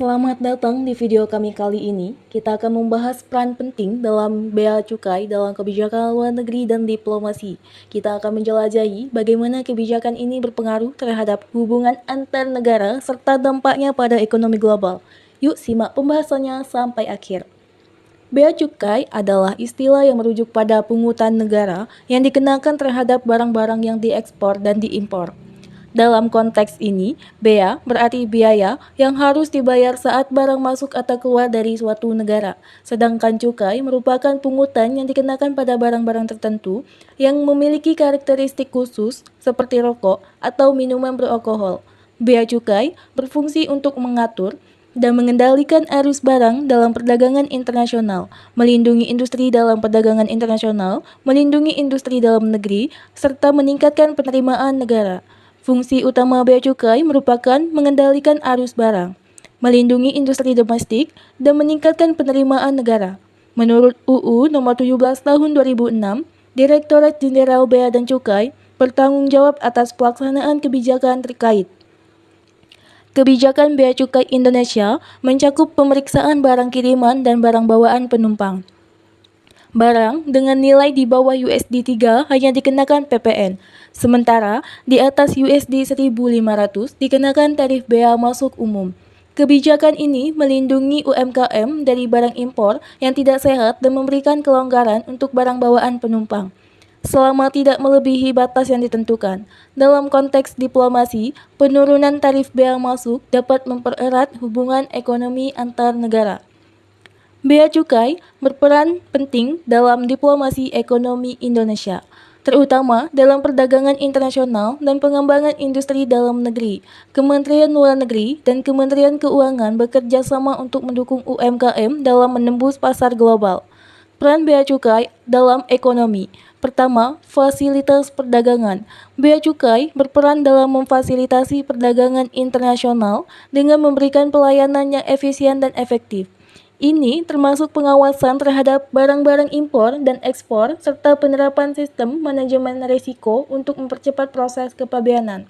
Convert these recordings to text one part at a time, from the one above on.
Selamat datang di video kami kali ini. Kita akan membahas peran penting dalam bea cukai dalam kebijakan luar negeri dan diplomasi. Kita akan menjelajahi bagaimana kebijakan ini berpengaruh terhadap hubungan antar negara serta dampaknya pada ekonomi global. Yuk simak pembahasannya sampai akhir. Bea cukai adalah istilah yang merujuk pada pungutan negara yang dikenakan terhadap barang-barang yang diekspor dan diimpor. Dalam konteks ini, bea berarti biaya yang harus dibayar saat barang masuk atau keluar dari suatu negara, sedangkan cukai merupakan pungutan yang dikenakan pada barang-barang tertentu yang memiliki karakteristik khusus seperti rokok atau minuman beralkohol. Bea cukai berfungsi untuk mengatur dan mengendalikan arus barang dalam perdagangan internasional, melindungi industri dalam perdagangan internasional, melindungi industri dalam negeri, serta meningkatkan penerimaan negara. Fungsi utama bea cukai merupakan mengendalikan arus barang, melindungi industri domestik, dan meningkatkan penerimaan negara. Menurut UU Nomor 17 Tahun 2006, Direktorat Jenderal Bea dan Cukai bertanggung jawab atas pelaksanaan kebijakan terkait. Kebijakan Bea Cukai Indonesia mencakup pemeriksaan barang kiriman dan barang bawaan penumpang. Barang dengan nilai di bawah USD 3 hanya dikenakan PPN, sementara di atas USD 1.500 dikenakan tarif bea masuk umum. Kebijakan ini melindungi UMKM dari barang impor yang tidak sehat dan memberikan kelonggaran untuk barang bawaan penumpang, selama tidak melebihi batas yang ditentukan. Dalam konteks diplomasi, penurunan tarif bea masuk dapat mempererat hubungan ekonomi antar negara. Bea cukai berperan penting dalam diplomasi ekonomi Indonesia, terutama dalam perdagangan internasional dan pengembangan industri dalam negeri. Kementerian Luar Negeri dan Kementerian Keuangan bekerja sama untuk mendukung UMKM dalam menembus pasar global. Peran bea cukai dalam ekonomi. Pertama, fasilitas perdagangan. Bea cukai berperan dalam memfasilitasi perdagangan internasional dengan memberikan pelayanan yang efisien dan efektif. Ini termasuk pengawasan terhadap barang-barang impor dan ekspor serta penerapan sistem manajemen risiko untuk mempercepat proses kepabeanan.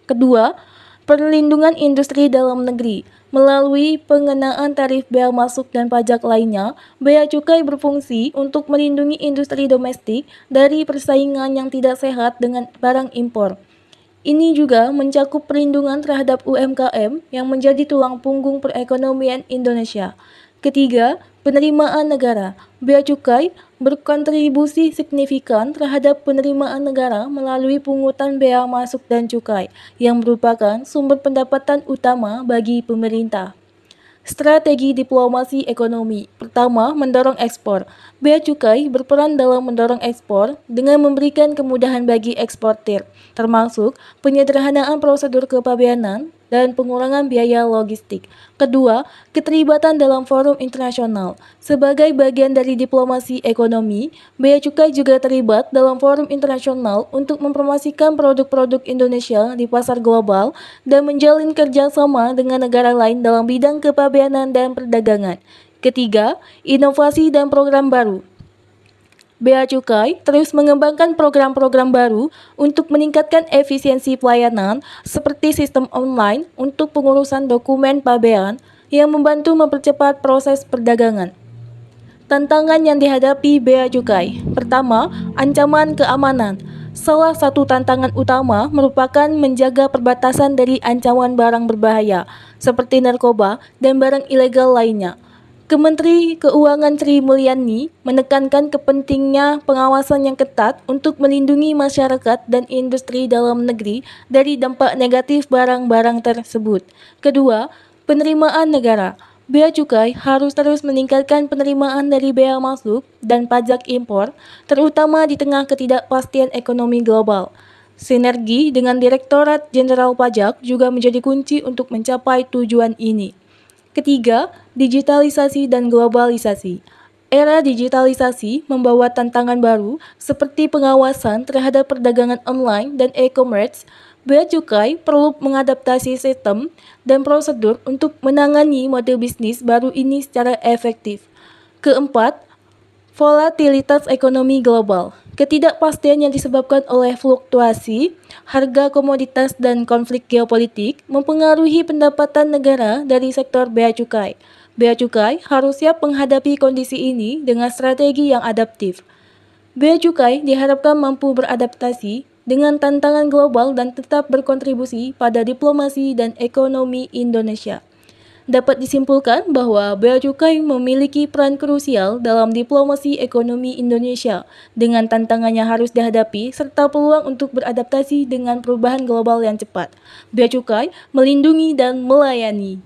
Kedua, perlindungan industri dalam negeri. Melalui pengenaan tarif bea masuk dan pajak lainnya, bea cukai berfungsi untuk melindungi industri domestik dari persaingan yang tidak sehat dengan barang impor. Ini juga mencakup perlindungan terhadap UMKM yang menjadi tulang punggung perekonomian Indonesia. Ketiga, penerimaan negara. Bea cukai berkontribusi signifikan terhadap penerimaan negara melalui pungutan bea masuk dan cukai, yang merupakan sumber pendapatan utama bagi pemerintah. Strategi diplomasi ekonomi. Pertama, mendorong ekspor. Bea cukai berperan dalam mendorong ekspor dengan memberikan kemudahan bagi eksportir, termasuk penyederhanaan prosedur kepabeanan dan pengurangan biaya logistik. Kedua, keterlibatan dalam forum internasional. Sebagai bagian dari diplomasi ekonomi, bea cukai juga terlibat dalam forum internasional untuk mempromosikan produk-produk Indonesia di pasar global dan menjalin kerjasama dengan negara lain dalam bidang kepabeanan dan perdagangan. Ketiga, inovasi dan program baru. Bea Cukai terus mengembangkan program-program baru untuk meningkatkan efisiensi pelayanan seperti sistem online untuk pengurusan dokumen pabean yang membantu mempercepat proses perdagangan. Tantangan yang dihadapi bea cukai. Pertama, ancaman keamanan. Salah satu tantangan utama merupakan menjaga perbatasan dari ancaman barang berbahaya seperti narkoba dan barang ilegal lainnya. Menteri Keuangan Sri Mulyani menekankan kepentingnya pengawasan yang ketat untuk melindungi masyarakat dan industri dalam negeri dari dampak negatif barang-barang tersebut. Kedua, penerimaan negara. Bea cukai harus terus meningkatkan penerimaan dari bea masuk dan pajak impor, terutama di tengah ketidakpastian ekonomi global. Sinergi dengan Direktorat Jenderal Pajak juga menjadi kunci untuk mencapai tujuan ini. Ketiga, digitalisasi dan globalisasi. Era digitalisasi membawa tantangan baru seperti pengawasan terhadap perdagangan online dan e-commerce. Bea cukai perlu mengadaptasi sistem dan prosedur untuk menangani model bisnis baru ini secara efektif. Keempat, volatilitas ekonomi global. Ketidakpastian yang disebabkan oleh fluktuasi harga komoditas dan konflik geopolitik mempengaruhi pendapatan negara dari sektor bea cukai. Bea cukai harus siap menghadapi kondisi ini dengan strategi yang adaptif. Bea cukai diharapkan mampu beradaptasi dengan tantangan global dan tetap berkontribusi pada diplomasi dan ekonomi Indonesia. Dapat disimpulkan bahwa bea cukai memiliki peran krusial dalam diplomasi ekonomi Indonesia dengan tantangannya harus dihadapi serta peluang untuk beradaptasi dengan perubahan global yang cepat. Bea cukai melindungi dan melayani.